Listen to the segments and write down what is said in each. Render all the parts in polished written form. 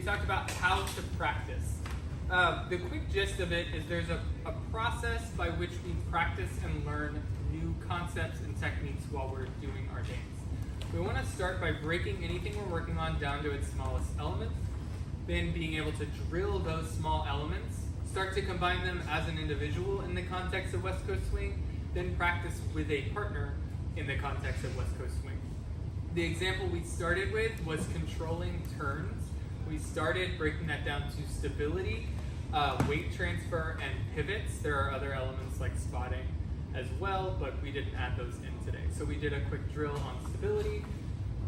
talked about how to practice. The quick gist of it is there's a process by which we practice and learn new concepts and techniques while we're doing our dance. We want to start by breaking anything we're working on down to its smallest element, then being able to drill those small elements, start to combine them as an individual in the context of West Coast Swing, then practice with a partner in the context of West Coast Swing. The example we started with was controlling turns. We started breaking that down to stability, weight transfer, and pivots. There are other elements like spotting as well, but we didn't add those in today. So we did a quick drill on stability,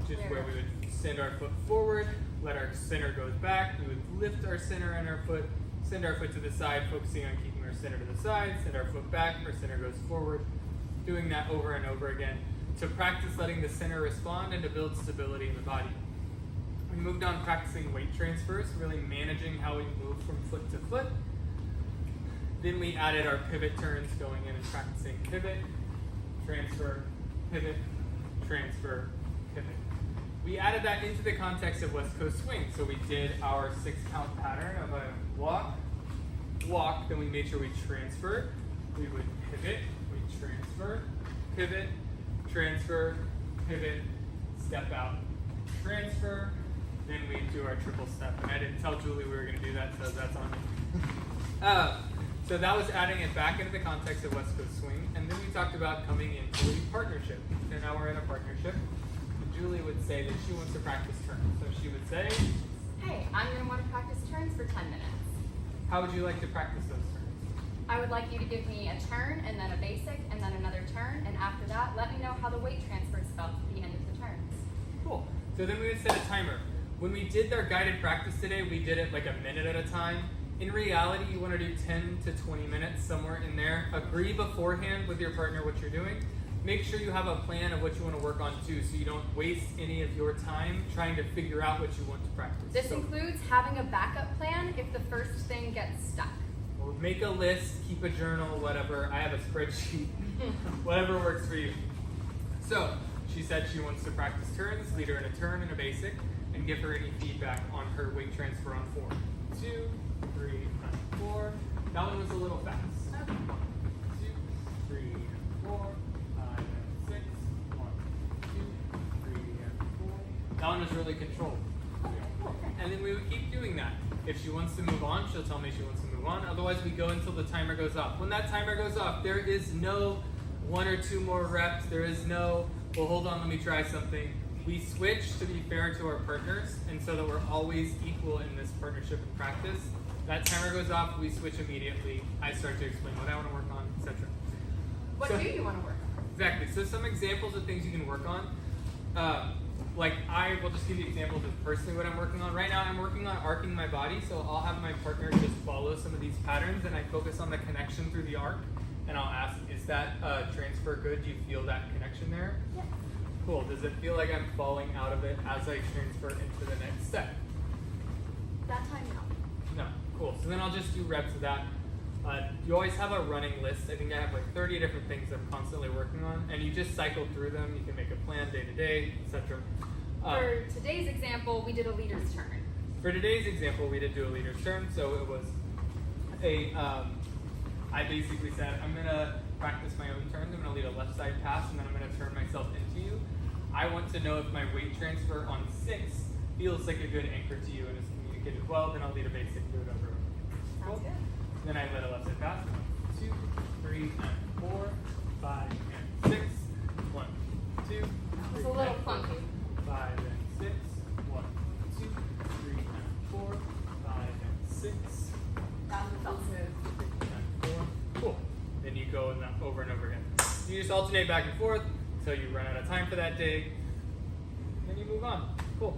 which is where we would send our foot forward, let our center go back, we would lift our center and our foot, send our foot to the side, focusing on keeping our center to the side, send our foot back, our center goes forward, doing that over and over again to practice letting the center respond and to build stability in the body. We moved on practicing weight transfers, really managing how we move from foot to foot. Then we added our pivot turns, going in and practicing pivot, transfer, pivot, transfer, pivot. We added that into the context of West Coast Swing. So we did our 6-count pattern of a walk, walk, then we made sure we transferred. We would pivot, we transfer, pivot, transfer, pivot, step out, transfer, then we do our triple step. And I didn't tell Julie we were going to do that, so that's on me. So that was adding it back into the context of West Coast Swing. And then we talked about coming into a partnership. So now we're in a partnership. And Julie would say that she wants to practice turns. So she would say, hey, I'm going to want to practice turns for 10 minutes. How would you like to practice those turns? I would like you to give me a turn and then a basic and then another turn. And after that, let me know how the weight transfers felt at the end of the turns. Cool. So then we would set a timer. When we did our guided practice today, we did it like a minute at a time. In reality, you want to do 10 to 20 minutes, somewhere in there. Agree beforehand with your partner what you're doing. Make sure you have a plan of what you want to work on too, so you don't waste any of your time trying to figure out what you want to practice. This includes having a backup plan if the first thing gets stuck. Or make a list, keep a journal, whatever. I have a spreadsheet, whatever works for you. So, she said she wants to practice turns, lead her in a turn and a basic, and give her any feedback on her weight transfer on 4, 2, 3, and 4. That one was a little fast. Okay. 2, 3, and 4, 5, and 6. 1, 2, 3, and 4. That one was really controlled. Okay, cool. And then we would keep doing that. If she wants to move on, she'll tell me she wants to move on. Otherwise, we go until the timer goes off. When that timer goes off, there is no 1 or 2 more reps. There is no, well, hold on, let me try something. We switch to be fair to our partners, and so that we're always equal in this partnership and practice. That timer goes off, we switch immediately. I start to explain what I want to work on, etc. What do you want to work on? Exactly. So some examples of things you can work on. Like I will just give you examples of personally what I'm working on. Right now I'm working on arcing my body, so I'll have my partner just follow some of these patterns and I focus on the connection through the arc and I'll ask, is that transfer good? Do you feel that connection there? Yes. Cool. Does it feel like I'm falling out of it as I transfer into the next step? That time, no. No. Cool. So then I'll just do reps of that. You always have a running list. I think I have like 30 different things I'm constantly working on, and you just cycle through them. You can make a plan day to day, etc. For today's example, we did a leader's turn. For today's example, we did do a leader's turn. So it was I basically said, I'm going to practice my own turns. I'm going to lead a left side pass, and then I'm going to turn myself into you. I want to know if my weight transfer on 6 feels like a good anchor to you and is communicated well, then I'll lead a basic through it over. Sounds good. Then I let a left side pass. 1, 2, 3, and 4, 5, and 6. 1, 2, 3, It was a little and 4, clunky. 5, and 6. 1, 2, 3, and 4, 5, and 6. That one felt smooth. 6 and 4. Cool. Then you go over and over again. You just alternate back and forth until you run out of time for that day. Then you move on. Cool.